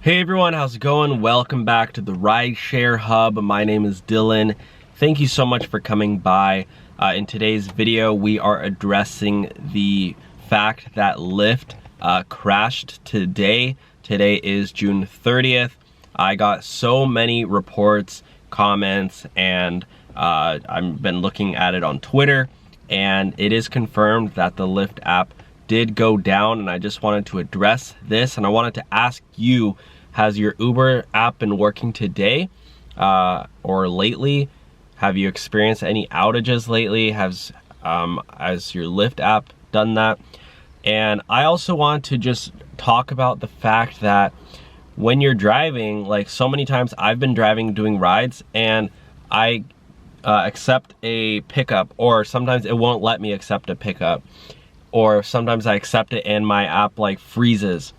Hey everyone, how's it going? Welcome back to the Rideshare Hub. My name is Dylan. Thank you so much for coming by. In today's video, we are addressing the fact that Lyft crashed today. Today is June 30th. I got so many reports, comments, and I've been looking at it on Twitter, and it is confirmed that the Lyft app did go down, and I just wanted to address this, and I wanted to ask you, has your Uber app been working today or lately? Have you experienced any outages lately? Has your Lyft app done that? And I also want to just talk about the fact that when you're driving, like so many times I've been driving doing rides and I accept a pickup, or sometimes it won't let me accept a pickup, or sometimes I accept it and my app like freezes,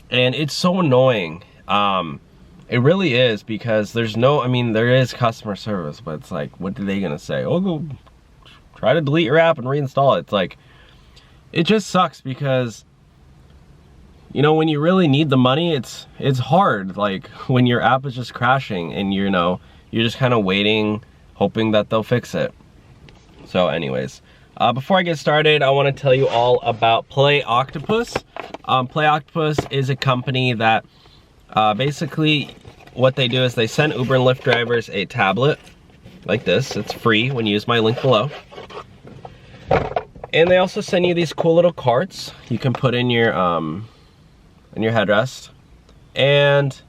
and it's so annoying. It really is, because there's no, I mean, there is customer service, but it's like, what are they gonna say? Oh, go try to delete your app and reinstall it. It's like, it just sucks, because you know, when you really need the money, it's hard. Like when your app is just crashing and you're just kind of waiting, hoping that they'll fix it. So anyways, before I get started, I want to tell you all about Play Octopus. Play Octopus is a company that basically what they do is they send Uber and Lyft drivers a tablet like this. It's free when you use my link below. And they also send you these cool little carts you can put in your headrest, and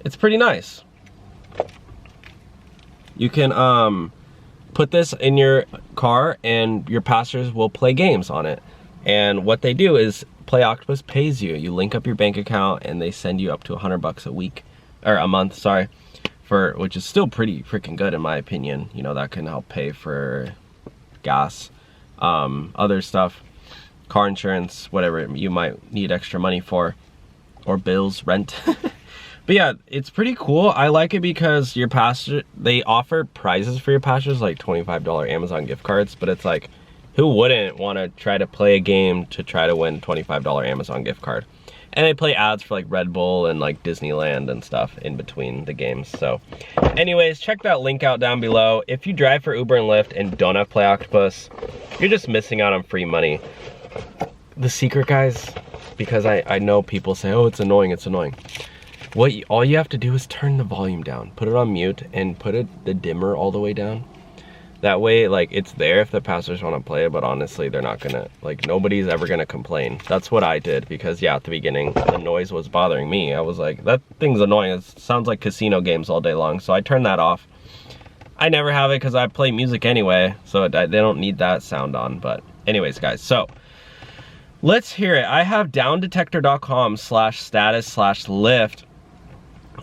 it's pretty nice. You can put this in your car and your passengers will play games on it. And what they do is Play Octopus pays you. You link up your bank account and they send you up to $100 a week, or a month, sorry, which is still pretty freaking good in my opinion. You know, that can help pay for gas, other stuff, car insurance, whatever you might need extra money for, or bills, rent. But yeah, it's pretty cool. I like it because your passenger, they offer prizes for your passengers, like $25 Amazon gift cards, but it's like, who wouldn't want to try to play a game to try to win $25 Amazon gift card? And they play ads for like Red Bull and like Disneyland and stuff in between the games. So anyways, check that link out down below. If you drive for Uber and Lyft and don't have Play Octopus, you're just missing out on free money. The secret, guys, because I know people say, oh, it's annoying, it's annoying. All you have to do is turn the volume down, put it on mute, and put the dimmer all the way down. That way, like, it's there if the passengers want to play it, but honestly, they're not gonna, like, nobody's ever gonna complain. That's what I did, because yeah, at the beginning, the noise was bothering me. I was like, that thing's annoying. It sounds like casino games all day long, so I turned that off. I never have it because I play music anyway, so they don't need that sound on. But anyways, guys, so let's hear it. I have downdetector.com/status/Lyft,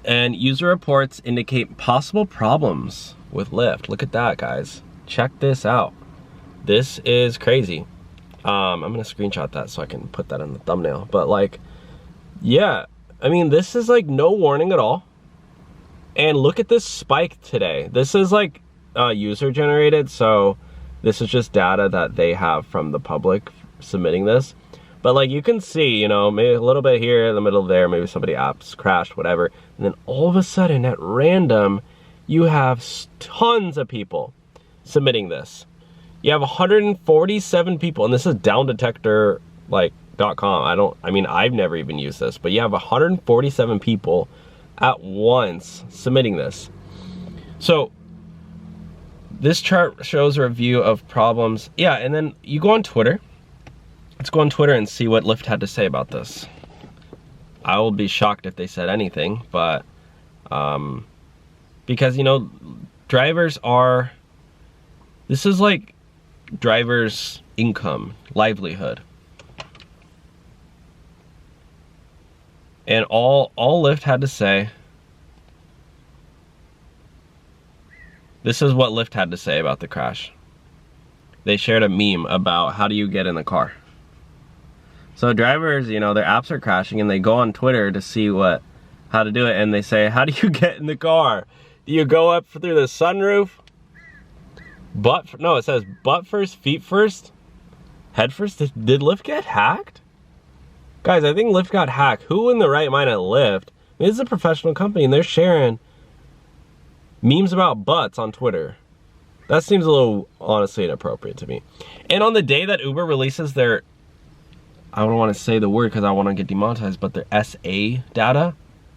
and user reports indicate possible problems with Lyft. Look at that, guys. Check this out. This is crazy. I'm gonna screenshot that so I can put that in the thumbnail. But like, yeah, I mean, this is like no warning at all. And look at this spike today. This is like user generated, so this is just data that they have from the public submitting this. But like you can see, you know, maybe a little bit here in the middle there, maybe somebody apps crashed, whatever. And then all of a sudden at random, you have tons of people submitting this. You have 147 people, and this is downdetector like .com. I mean, I've never even used this, but you have 147 people at once submitting this. So this chart shows a review of problems. Yeah, and then you go on Twitter. Let's go on Twitter and see what Lyft had to say about this. I will be shocked if they said anything, but because, you know, this is like drivers' income, livelihood. And all Lyft had to say, this is what Lyft had to say about the crash. They shared a meme about how do you get in the car. So drivers, you know, their apps are crashing and they go on Twitter to see how to do it, and they say, how do you get in the car? Do you go up through the sunroof? No, it says butt first, feet first, head first. Did Lyft get hacked? Guys, I think Lyft got hacked. Who in the right mind at Lyft This is a professional company and they're sharing memes about butts on Twitter. That seems a little, honestly, inappropriate to me. And on the day that Uber releases their, I don't want to say the word because I want to get demonetized, but their SA data,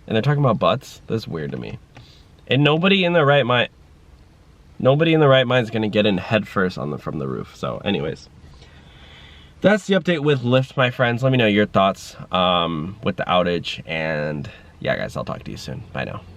and they're talking about butts, that's weird to me. And nobody in their right mind is gonna get in head first from the roof. So anyways, that's the update with Lyft, my friends. Let me know your thoughts with the outage, and yeah guys, I'll talk to you soon. Bye now.